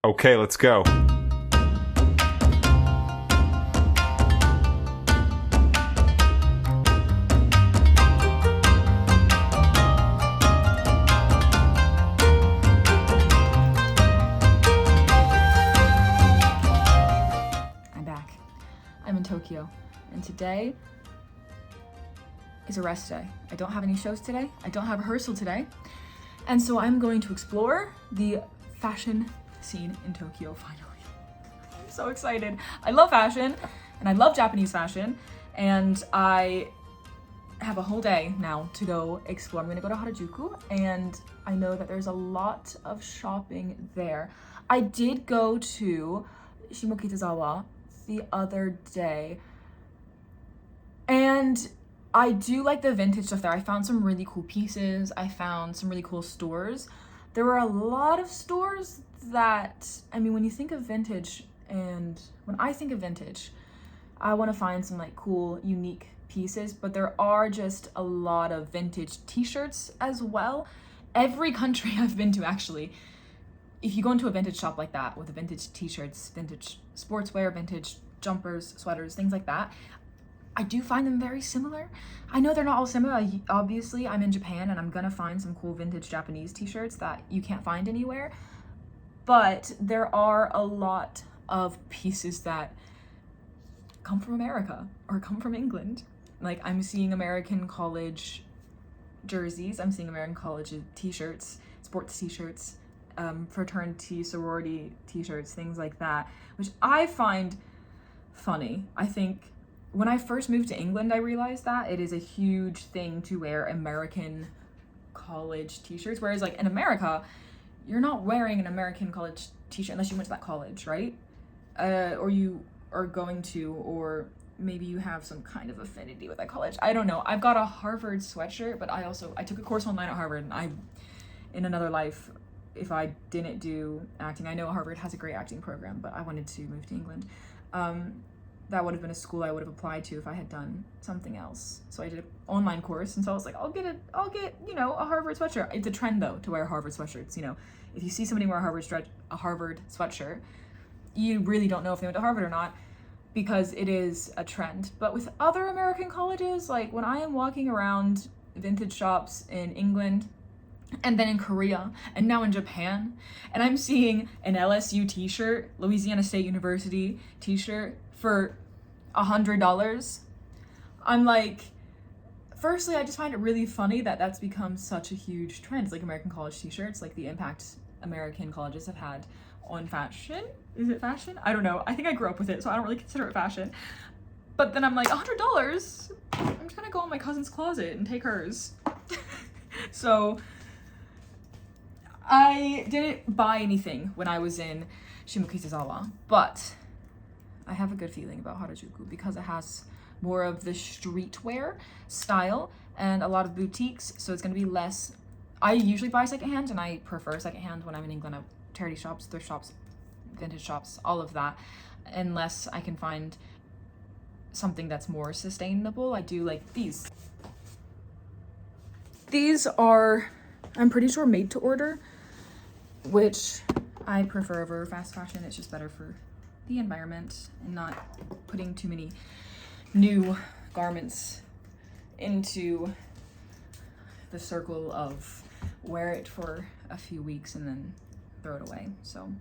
Okay, let's go. I'm back. I'm in Tokyo, and today is a rest day. I don't have any shows today. I don't have rehearsal today. And so I'm going to explore the fashion scene in Tokyo finally. I'm so excited. I love fashion and I love Japanese fashion, and I have a whole day now to go explore. I'm gonna go to Harajuku, and I know that there's a lot of shopping there. I did go to Shimokitazawa the other day, and I do like the vintage stuff there. I found some really cool pieces. I found some really cool stores. There were a lot of stores that, I mean, when you think of vintage, and when I think of vintage, I want to find some like cool, unique pieces, but there are just a lot of vintage t-shirts as well. Every country I've been to, actually, if you go into a vintage shop like that with the vintage t-shirts, vintage sportswear, vintage jumpers, sweaters, things like that, I do find them very similar. I know they're not all similar. Obviously, I'm in Japan and I'm gonna find some cool vintage Japanese t-shirts that you can't find anywhere. But there are a lot of pieces that come from America or come from England. Like, I'm seeing American college jerseys, I'm seeing American college t-shirts, sports t-shirts, fraternity, sorority t-shirts, things like that, which I find funny. I think when I first moved to England, I realized that it is a huge thing to wear American college t-shirts, whereas like in America, you're not wearing an American college t-shirt unless you went to that college, right? Or you are going to, or maybe you have some kind of affinity with that college. I don't know. I've got a Harvard sweatshirt, but I took a course online at Harvard, and in another life, if I didn't do acting, I know Harvard has a great acting program, but I wanted to move to England. That would have been a school I would have applied to if I had done something else. So I did an online course, and so I was like, I'll get, you know, a Harvard sweatshirt. It's a trend though to wear Harvard sweatshirts. You know, if you see somebody wear a Harvard sweatshirt, you really don't know if they went to Harvard or not, because it is a trend. But with other American colleges, like when I am walking around vintage shops in England, and then in Korea, and now in Japan, and I'm seeing an LSU t-shirt, Louisiana State University t-shirt, for $100, I'm like, firstly, I just find it really funny that that's become such a huge trend. It's like American college t-shirts, like the impact American colleges have had on fashion. Is it fashion? I don't know. I think I grew up with it, so I don't really consider it fashion. But then I'm like, $100? I'm just gonna go in my cousin's closet and take hers. So I didn't buy anything when I was in Shimokitazawa, but I have a good feeling about Harajuku because it has more of the streetwear style and a lot of boutiques, so it's going to be less. I usually buy secondhand, and I prefer secondhand when I'm in England. Charity shops, thrift shops, vintage shops, all of that, unless I can find something that's more sustainable. I do like these. These are, I'm pretty sure, made to order, which I prefer over fast fashion. It's just better for the environment and not putting too many new garments into the circle of wear it for a few weeks and then throw it away. So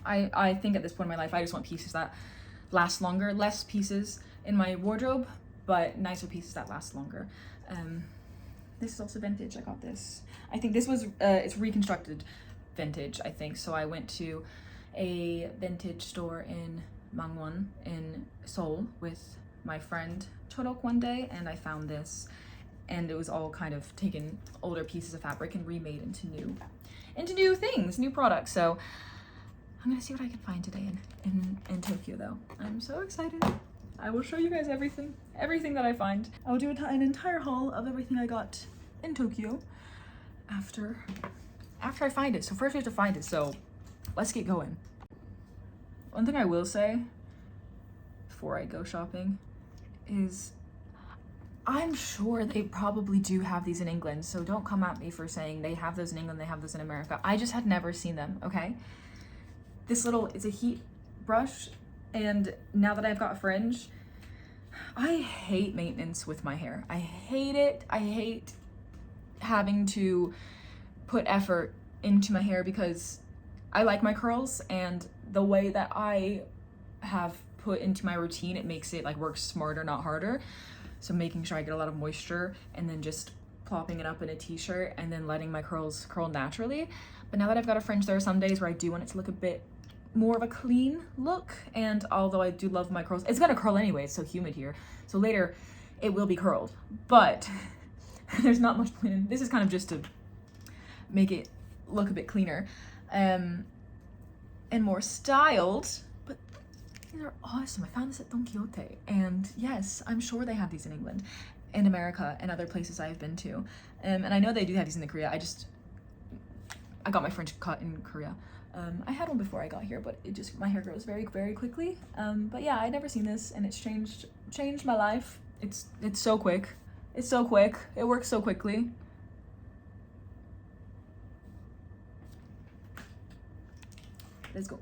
I think at this point in my life, I just want pieces that last longer, less pieces in my wardrobe, but nicer pieces that last longer. This is also vintage. I got this. I think this was, it's reconstructed vintage, I think. So I went to a vintage store in Mangwon in Seoul with my friend Chorok one day, and I found this, and it was all kind of taken older pieces of fabric and remade into new things, new products. So I'm gonna see what I can find today in Tokyo though. I'm so excited. I will show you guys everything that I find. I'll do an entire haul of everything I got in Tokyo after I find it. So first we have to find it, so let's get going. One thing I will say before I go shopping is I'm sure they probably do have these in England, so don't come at me for saying they have those in England, they have those in America. I just had never seen them, okay? it's a heat brush, and now that I've got fringe, I hate maintenance with my hair. I hate it. I hate having to put effort into my hair because I like my curls, and the way that I have put into my routine, it makes it like work smarter, not harder. So making sure I get a lot of moisture and then just plopping it up in a t-shirt and then letting my curls curl naturally. But now that I've got a fringe, there are some days where I do want it to look a bit more of a clean look, and although I do love my curls, it's gonna curl anyway, it's so humid here, so later it will be curled, but there's not much point in this. Is kind of just to make it look a bit cleaner and more styled. But these are awesome. I found this at Don Quixote, and yes, I'm sure they have these in England and America and other places I've been to, and I know they do have these in Korea. I got my fringe cut in Korea. I had one before I got here, but my hair grows very, very quickly. But yeah, I'd never seen this, and it's changed my life. It's so quick. It's so quick. It works so quickly. Let's go.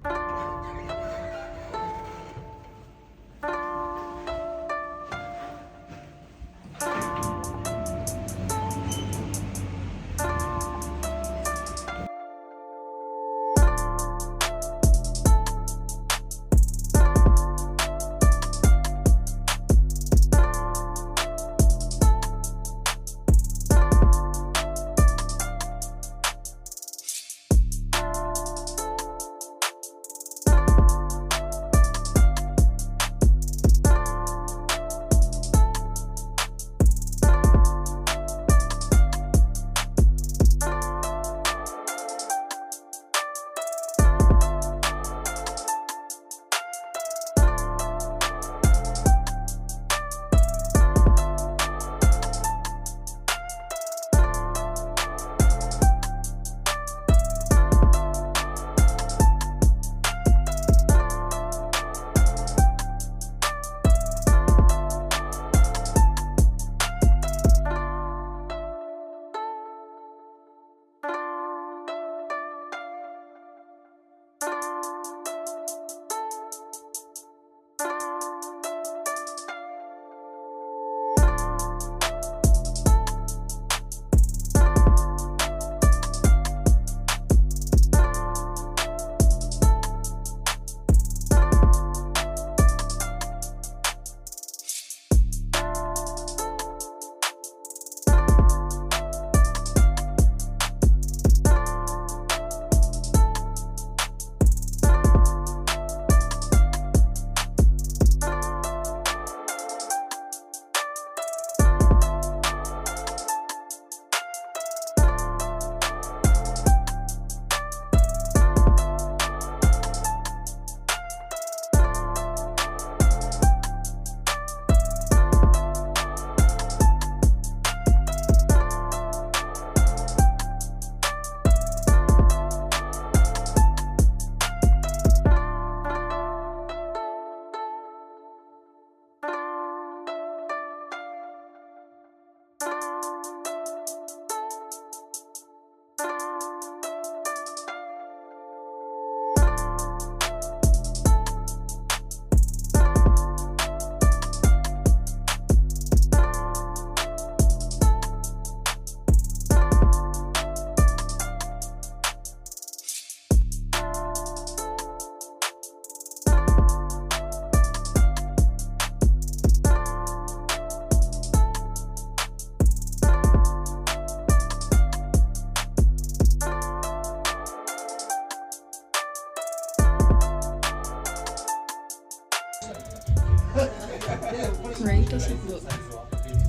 Gray doesn't look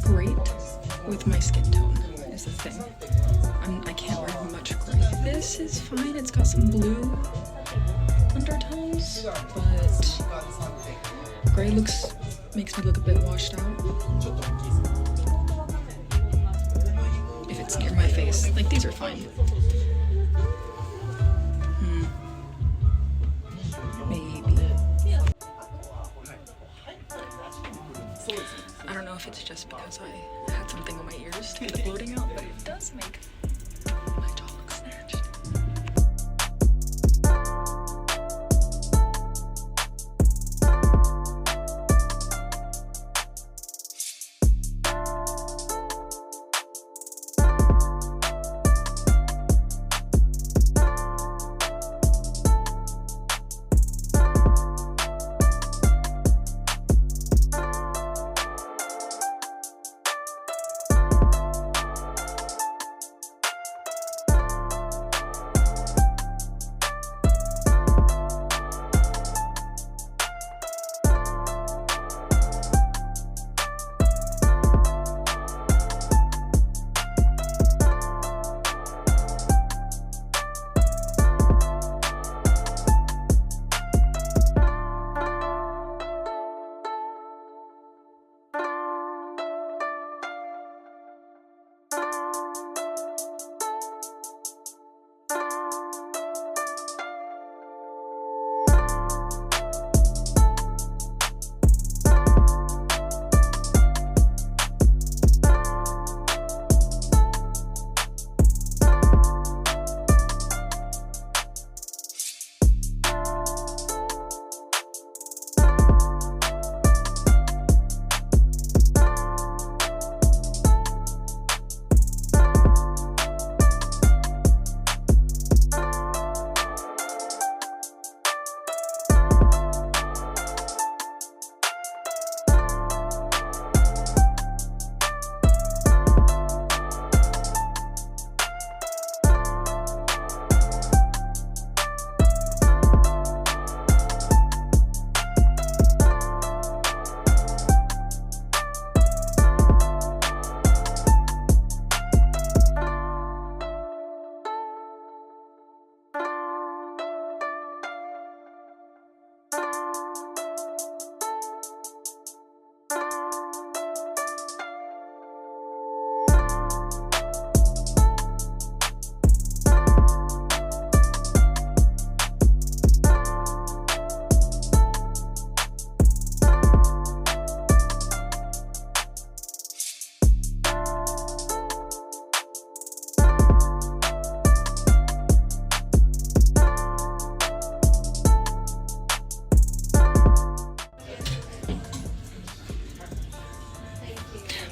great with my skin tone, is the thing. I can't wear much gray. This is fine, it's got some blue undertones, but gray makes me look a bit washed out. If it's near my face, like these are fine. Maybe. I don't know if it's just because I had something on my ears to get the bloating out, but it does make my jaw look snatched.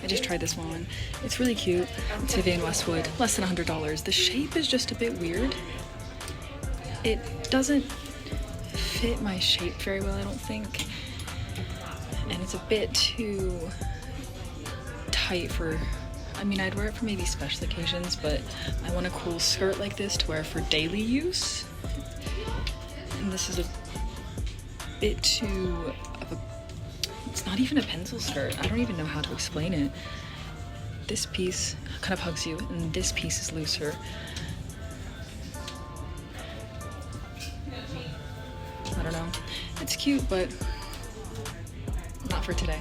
I just tried this one on. It's really cute. It's Vivienne Westwood, less than $100. The shape is just a bit weird. It doesn't fit my shape very well, I don't think. And it's a bit too tight for, I mean, I'd wear it for maybe special occasions, but I want a cool skirt like this to wear for daily use. And this is a bit too of a, it's not even a pencil skirt. I don't even know how to explain it. This piece kind of hugs you, and this piece is looser. I don't know. It's cute, but not for today.